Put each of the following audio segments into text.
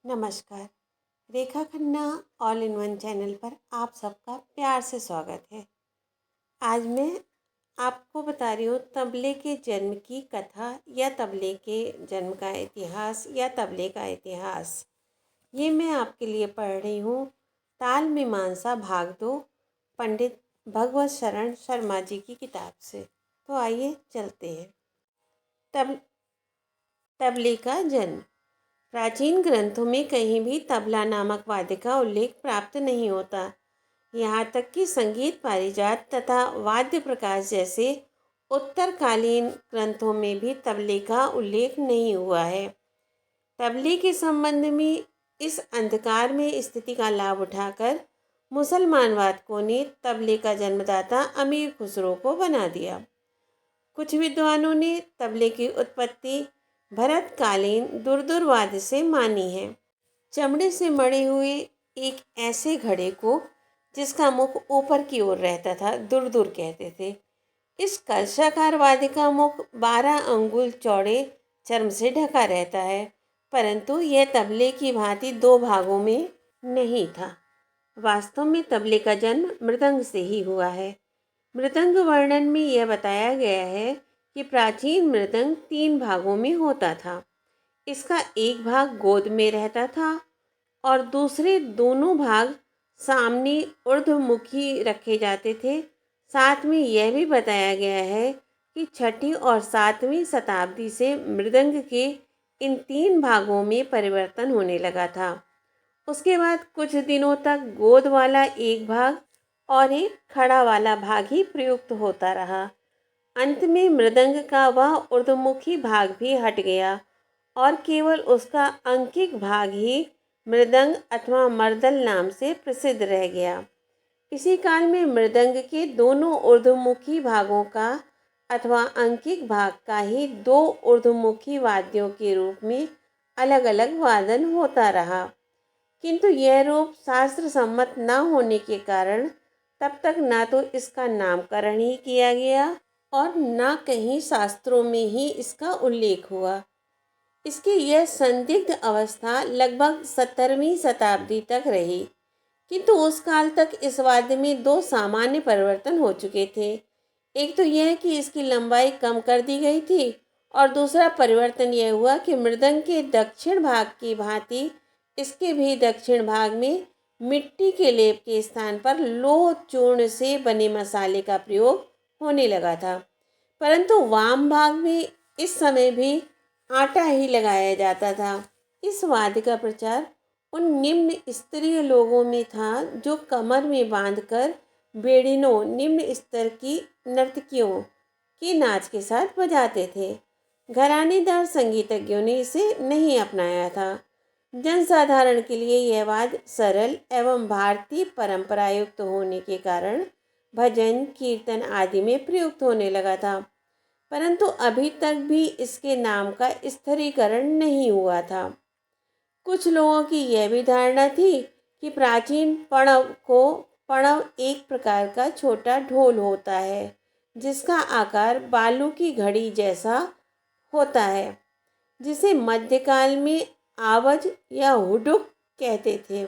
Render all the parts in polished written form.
नमस्कार। Rekha Khanna all in one channel पर आप सबका प्यार से स्वागत है। आज मैं आपको बता रही हूँ तबले के जन्म की कथा या तबले के जन्म का इतिहास या तबले का इतिहास। ये मैं आपके लिए पढ़ रही हूँ ताल मीमांसा भाग 2 पंडित भगवत शरण शर्मा जी की किताब से। तो आइए चलते हैं। तबले का जन्म। प्राचीन ग्रंथों में कहीं भी तबला नामक वाद्य का उल्लेख प्राप्त नहीं होता। यहाँ तक कि संगीत पारिजात तथा वाद्य प्रकाश जैसे उत्तरकालीन ग्रंथों में भी तबले का उल्लेख नहीं हुआ है। तबले के संबंध में इस अंधकार में स्थिति का लाभ उठाकर मुसलमान वादकों ने तबले का जन्मदाता अमीर खुसरो को बना दिया। कुछ विद्वानों ने तबले की उत्पत्ति भरतकालीन दुर्दुरवाद से मानी है। चमड़े से मढ़े हुए एक ऐसे घड़े को जिसका मुख ऊपर की ओर रहता था दुर्दुर कहते थे। इस कलशाकार वाद्य का मुख 12 अंगुल चौड़े चर्म से ढका रहता है, परंतु यह तबले की भांति 2 भागों में नहीं था। वास्तव में तबले का जन्म मृदंग से ही हुआ है। मृदंग वर्णन में यह बताया गया है कि प्राचीन मृदंग 3 भागों में होता था। इसका एक भाग गोद में रहता था और दूसरे दोनों भाग सामने ऊर्ध्वमुखी रखे जाते थे। साथ में यह भी बताया गया है कि 6वीं और 7वीं शताब्दी से मृदंग के इन 3 भागों में परिवर्तन होने लगा था। उसके बाद कुछ दिनों तक गोद वाला एक भाग और एक खड़ा वाला भाग ही प्रयुक्त होता रहा। अंत में मृदंग का वह ऊर्ध्वमुखी भाग भी हट गया और केवल उसका अंकिक भाग ही मृदंग अथवा मर्दल नाम से प्रसिद्ध रह गया। इसी काल में मृदंग के दोनों ऊर्ध्वमुखी भागों का अथवा अंकिक भाग का ही 2 ऊर्ध्वमुखी वाद्यों के रूप में अलग अलग वादन होता रहा, किंतु यह रूप शास्त्र सम्मत न होने के कारण तब तक ना तो इसका नामकरण ही किया गया और न कहीं शास्त्रों में ही इसका उल्लेख हुआ। इसकी यह संदिग्ध अवस्था लगभग 17वीं शताब्दी तक रही, किंतु उस काल तक इस वाद्य में 2 सामान्य परिवर्तन हो चुके थे। एक तो यह कि इसकी लंबाई कम कर दी गई थी और दूसरा परिवर्तन यह हुआ कि मृदंग के दक्षिण भाग की भांति इसके भी दक्षिण भाग में मिट्टी के लेप के स्थान पर लोह चूर्ण से बने मसाले का प्रयोग होने लगा था, परंतु वाम भाग में इस समय भी आटा ही लगाया जाता था। इस वाद्य का प्रचार उन निम्न स्तरीय लोगों में था जो कमर में बांधकर बेड़िनों निम्न स्तर की नर्तकियों के नाच के साथ बजाते थे। घरानेदार संगीतज्ञों ने इसे नहीं अपनाया था। जनसाधारण के लिए यह वाद्य सरल एवं भारतीय परंपरा युक्त होने के कारण भजन कीर्तन आदि में प्रयुक्त होने लगा था, परंतु अभी तक भी इसके नाम का स्थिरीकरण नहीं हुआ था। कुछ लोगों की यह भी धारणा थी कि प्राचीन पणव एक प्रकार का छोटा ढोल होता है जिसका आकार बालू की घड़ी जैसा होता है, जिसे मध्यकाल में आवज या हुडुक कहते थे।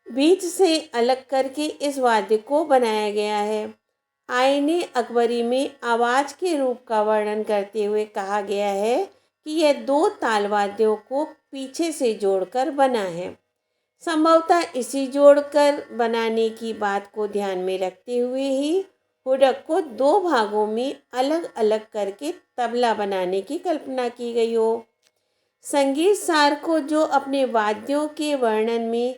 बीच से अलग करके इस वाद्य को बनाया गया है। आईने अकबरी में आवाज के रूप का वर्णन करते हुए कहा गया है कि यह 2 ताल वाद्यों को पीछे से जोड़कर बना है। संभवतः इसी जोड़कर बनाने की बात को ध्यान में रखते हुए ही हुडक को 2 भागों में अलग अलग करके तबला बनाने की कल्पना की गई हो। संगीत सार को जो अपने वाद्यों के वर्णन में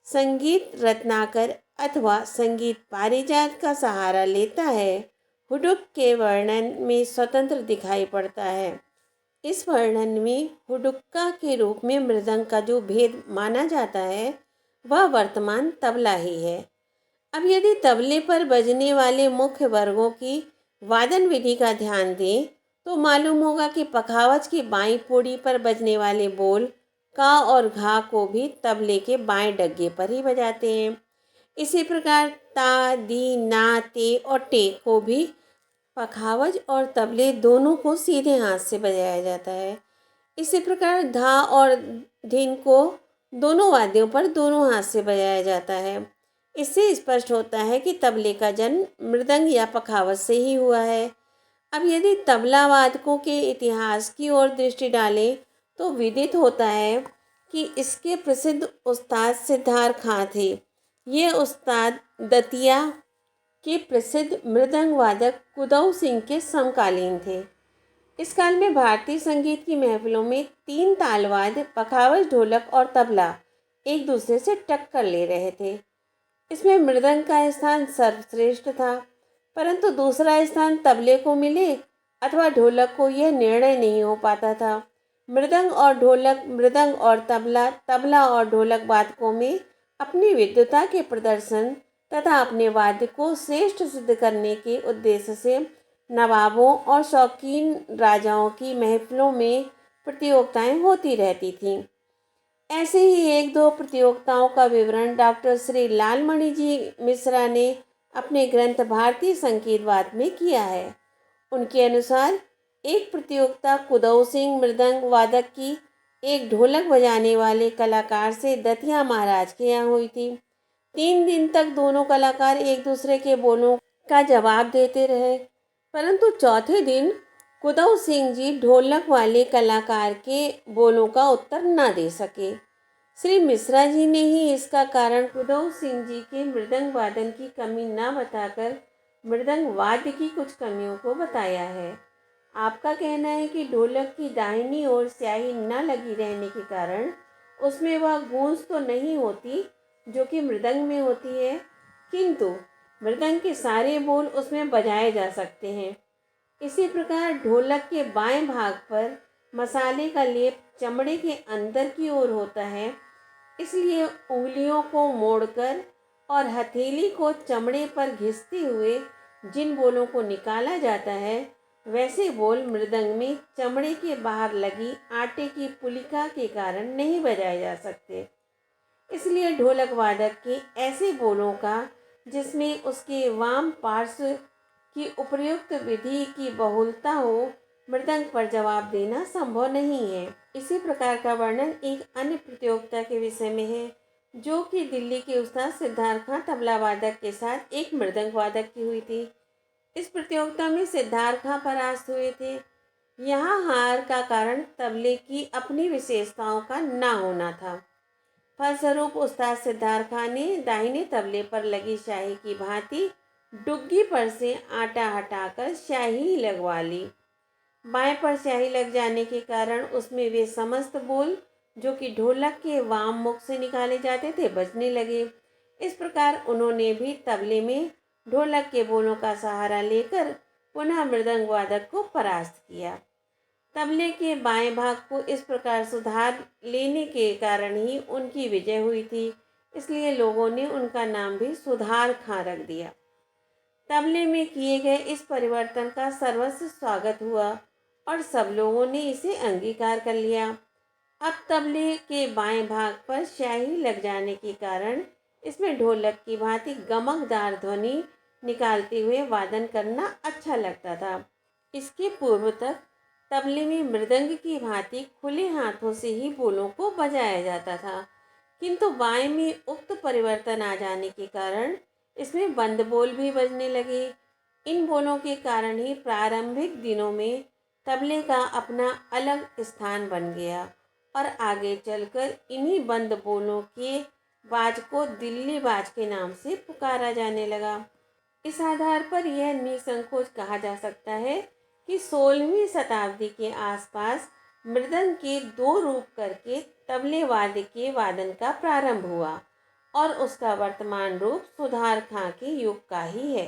संगीत रत्नाकर अथवा संगीत पारिजात का सहारा लेता है, हुडुक के वर्णन में स्वतंत्र दिखाई पड़ता है। इस वर्णन में हुडुक्का के रूप में मृदंग का जो भेद माना जाता है वह वर्तमान तबला ही है। अब यदि तबले पर बजने वाले मुख्य वर्गों की वादन विधि का ध्यान दें तो मालूम होगा कि पखावज की बाईं पौड़ी पर बजने वाले बोल का और घा को भी तबले के बाएं डग्गे पर ही बजाते हैं। इसी प्रकार ता दी ना ते और टे को भी पखावज और तबले दोनों को सीधे हाथ से बजाया जाता है। इसी प्रकार धा और धिन को दोनों वाद्यों पर दोनों हाथ से बजाया जाता है। इससे स्पष्ट होता है कि तबले का जन्म मृदंग या पखावज से ही हुआ है। अब यदि तबला वादकों के इतिहास की ओर दृष्टि डालें तो विदित होता है कि इसके प्रसिद्ध उस्ताद सिद्धार खां थे। ये उस्ताद दतिया के प्रसिद्ध मृदंग वादक कुदऊ सिंह के समकालीन थे। इस काल में भारतीय संगीत की महफिलों में तीन तालवाद्य पखावज, ढोलक और तबला एक दूसरे से टक्कर ले रहे थे। इसमें मृदंग का स्थान सर्वश्रेष्ठ था, परंतु दूसरा स्थान तबले को मिले अथवा ढोलक को यह निर्णय नहीं हो पाता था। मृदंग और ढोलक, मृदंग और तबला, तबला और ढोलक वादकों में अपनी विद्वता के प्रदर्शन तथा अपने वाद्य को श्रेष्ठ सिद्ध करने के उद्देश्य से नवाबों और शौकीन राजाओं की महफिलों में प्रतियोगिताएं होती रहती थीं। ऐसे ही एक दो प्रतियोगिताओं का विवरण डॉक्टर श्री लालमणि जी मिश्रा ने अपने ग्रंथ भारतीय संगीतवाद में किया है। उनके अनुसार एक प्रतियोगिता कुदऊ सिंह मृदंग वादक की एक ढोलक बजाने वाले कलाकार से दतिया महाराज के यहाँ हुई थी। 3 दिन तक दोनों कलाकार एक दूसरे के बोलों का जवाब देते रहे, परंतु चौथे दिन कुदऊ सिंह जी ढोलक वाले कलाकार के बोलों का उत्तर न दे सके। श्री मिश्रा जी ने ही इसका कारण कुदऊ सिंह जी के मृदंग वादन की कमी न बताकर मृदंग वाद्य की कुछ कमियों को बताया है। आपका कहना है कि ढोलक की दाहिनी ओर स्याही न लगी रहने के कारण उसमें वह गूंज तो नहीं होती जो कि मृदंग में होती है, किंतु मृदंग के सारे बोल उसमें बजाए जा सकते हैं। इसी प्रकार ढोलक के बाएं भाग पर मसाले का लेप चमड़े के अंदर की ओर होता है, इसलिए उंगलियों को मोड़कर और हथेली को चमड़े पर घिसते हुए जिन बोलों को निकाला जाता है, वैसे बोल मृदंग में चमड़े के बाहर लगी आटे की पुलिका के कारण नहीं बजाए जा सकते। इसलिए ढोलक वादक के ऐसे बोलों का जिसमें उसके वाम पार्श्व की उपर्युक्त विधि की बहुलता हो, मृदंग पर जवाब देना संभव नहीं है। इसी प्रकार का वर्णन एक अन्य प्रतियोगिता के विषय में है, जो कि दिल्ली के उस्ताद सिद्धार्थ खां तबला वादक के साथ एक मृदंग वादक की हुई थी। इस प्रतियोगिता में सिद्धार्थ खां परास्त हुए थे। यहाँ हार का कारण तबले की अपनी विशेषताओं का न होना था। फलस्वरूप उस्ताद सिद्धार्थ खां ने दाहिने तबले पर लगी शाही की भांति डुग्गी पर से आटा हटाकर स्याही लगवा ली। बाएं पर स्याही लग जाने के कारण उसमें वे समस्त बोल जो कि ढोलक के वाम मुख से निकाले जाते थे बजने लगे। इस प्रकार उन्होंने भी तबले में ढोलक के बोलों का सहारा लेकर पुनः मृदंग वादक को परास्त किया। तबले के बाएं भाग को इस प्रकार सुधार लेने के कारण ही उनकी विजय हुई थी, इसलिए लोगों ने उनका नाम भी सुधार खां रख दिया। तबले में किए गए इस परिवर्तन का सर्वस्व स्वागत हुआ और सब लोगों ने इसे अंगीकार कर लिया। अब तबले के बाएं भाग पर स्याही लग जाने के कारण इसमें ढोलक की भांति गमकदार ध्वनि निकालते हुए वादन करना अच्छा लगता था। इसके पूर्व तक तबले में मृदंग की भांति खुले हाथों से ही बोलों को बजाया जाता था, किंतु बाएं में उक्त परिवर्तन आ जाने के कारण इसमें बंद बोल भी बजने लगे। इन बोलों के कारण ही प्रारंभिक दिनों में तबले का अपना अलग स्थान बन गया और आगे चलकर इन्हीं बंद बोलों के बाज को दिल्ली बाज के नाम से पुकारा जाने लगा। इस आधार पर यह निसंकोच कहा जा सकता है कि 16वीं शताब्दी के आसपास मृदंग के 2 रूप करके तबले वाद्य के वादन का प्रारंभ हुआ और उसका वर्तमान रूप सुधार खां के युग का ही है।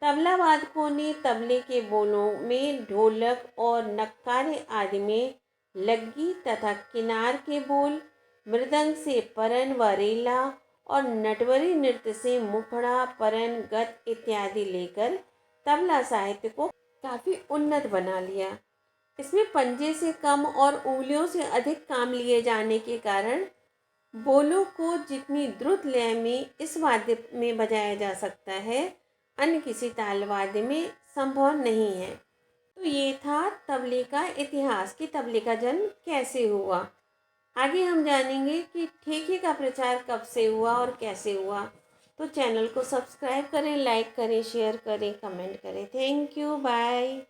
तबला वादकों ने तबले के बोलों में ढोलक और नक्कारे आदि में लग्गी तथा किनार के बोल, मृदंग से परन व रेला और नटवरी नृत्य से मुखड़ा, परन, गत इत्यादि लेकर तबला साहित्य को काफ़ी उन्नत बना लिया। इसमें पंजे से कम और उंगलियों से अधिक काम लिए जाने के कारण बोलों को जितनी द्रुत लय में इस वाद्य में बजाया जा सकता है, अन्य किसी ताल वाद्य में संभव नहीं है। तो ये था तबले का इतिहास कि तबले का जन्म कैसे हुआ। आगे हम जानेंगे कि ठेके का प्रचार कब से हुआ और कैसे हुआ। तो चैनल को सब्सक्राइब करें, लाइक करें, शेयर करें, कमेंट करें। Thank you, bye.